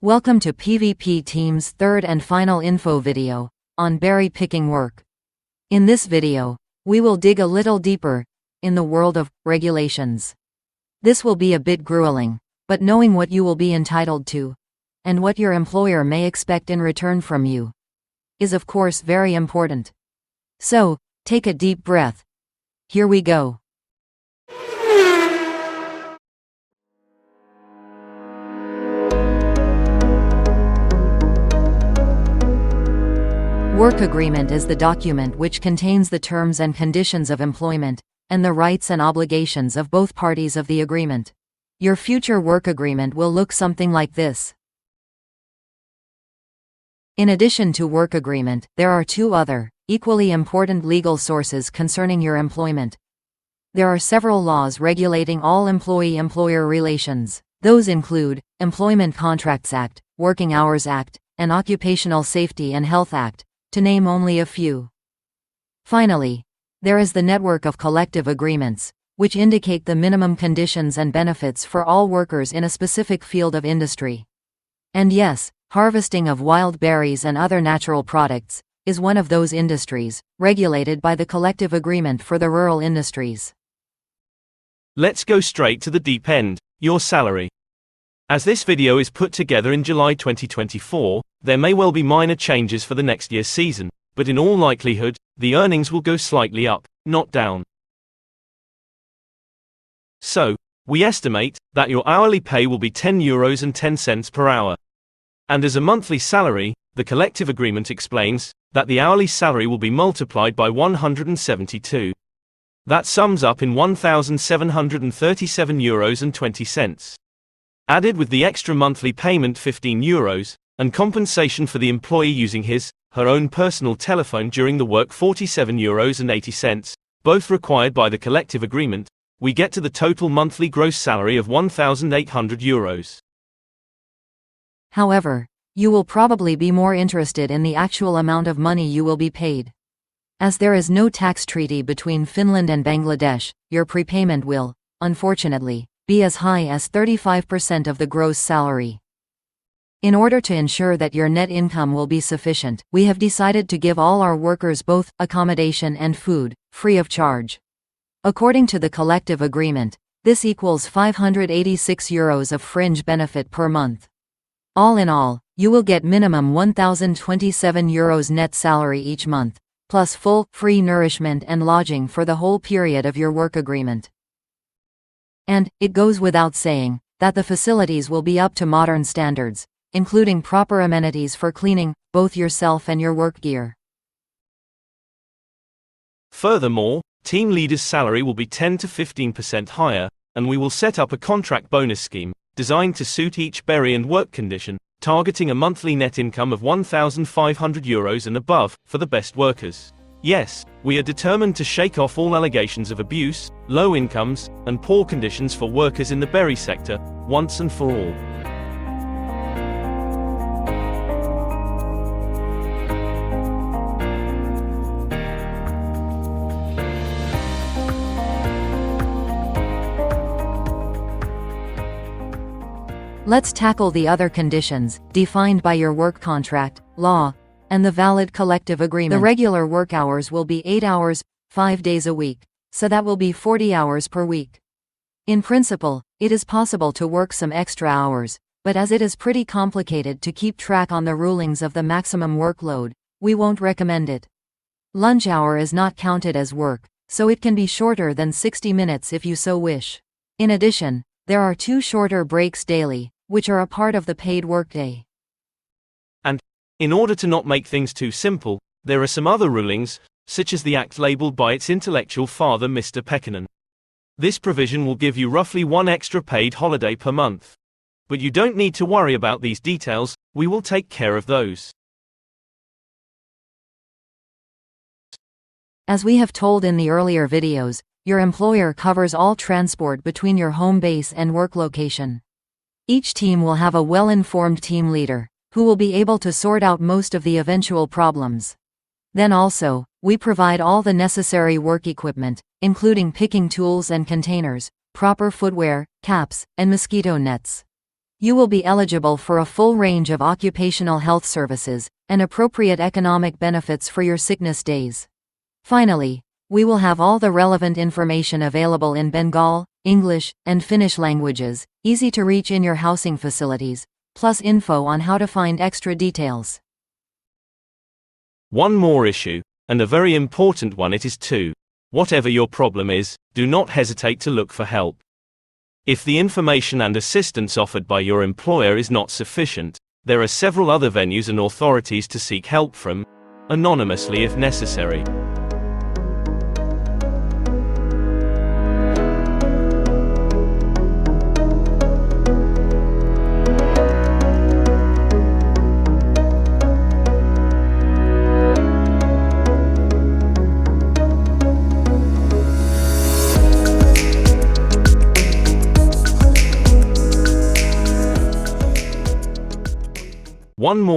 Welcome to PvP Team's third and final info video on berry picking work. In this video, we will dig a little deeper in the world of regulations. This will be a bit grueling, but knowing what you will be entitled to and what your employer may expect in return from you is of course very important. So, take a deep breath. Here we go. Work agreement is the document which contains the terms and conditions of employment, and the rights and obligations of both parties of the agreement. Your future work agreement will look something like this. In addition to work agreement, there are two other, equally important legal sources concerning your employment. There are several laws regulating all employee-employer relations. Those include Employment Contracts Act, Working Hours Act, and Occupational Safety and Health Act, to name only a few. Finally, there is the network of collective agreements, which indicate the minimum conditions and benefits for all workers in a specific field of industry. And yes, harvesting of wild berries and other natural products is one of those industries, regulated by the collective agreement for the rural industries. Let's go straight to the deep end, your salary. As this video is put together in July 2024, there may well be minor changes for the next year's season, but in all likelihood, the earnings will go slightly up, not down. So, we estimate that your hourly pay will be €10.10 per hour. And as a monthly salary, the collective agreement explains that the hourly salary will be multiplied by 172. That sums up in €1,737.20. Added with the extra monthly payment €15, and compensation for the employee using her own personal telephone during the work €47.80, both required by the collective agreement, we get to the total monthly gross salary of €1,800. However, you will probably be more interested in the actual amount of money you will be paid. As there is no tax treaty between Finland and Bangladesh, your prepayment will, unfortunately, be as high as 35% of the gross salary. In order to ensure that your net income will be sufficient, we have decided to give all our workers both accommodation and food, free of charge. According to the collective agreement, this equals €586 of fringe benefit per month. All in all, you will get minimum €1,027 net salary each month, plus full, free nourishment and lodging for the whole period of your work agreement. And, it goes without saying, that the facilities will be up to modern standards, including proper amenities for cleaning, both yourself and your work gear. Furthermore, team leaders' salary will be 10 to 15% higher, and we will set up a contract bonus scheme, designed to suit each berry and work condition, targeting a monthly net income of €1,500 and above, for the best workers. Yes, we are determined to shake off all allegations of abuse, low incomes, and poor conditions for workers in the berry sector, once and for all. Let's tackle the other conditions, defined by your work contract, law, and the valid collective agreement. The regular work hours will be 8 hours, 5 days a week, so that will be 40 hours per week. In principle, it is possible to work some extra hours, but as it is pretty complicated to keep track on the rulings of the maximum workload, we won't recommend it. Lunch hour is not counted as work, so it can be shorter than 60 minutes if you so wish. In addition, there are 2 shorter breaks daily, which are a part of the paid workday. And, in order to not make things too simple, there are some other rulings, such as the act labeled by its intellectual father Mr. Pekkanen. This provision will give you roughly 1 extra paid holiday per month. But you don't need to worry about these details, we will take care of those. As we have told in the earlier videos, your employer covers all transport between your home base and work location. Each team will have a well-informed team leader, who will be able to sort out most of the eventual problems. Then also, we provide all the necessary work equipment, including picking tools and containers, proper footwear, caps, and mosquito nets. You will be eligible for a full range of occupational health services and appropriate economic benefits for your sickness days. Finally, we will have all the relevant information available in Bengal, English, and Finnish languages, easy to reach in your housing facilities, plus info on how to find extra details. One more issue, and a very important one it is too. Whatever your problem is, do not hesitate to look for help. If the information and assistance offered by your employer is not sufficient, there are several other venues and authorities to seek help from, anonymously if necessary. One more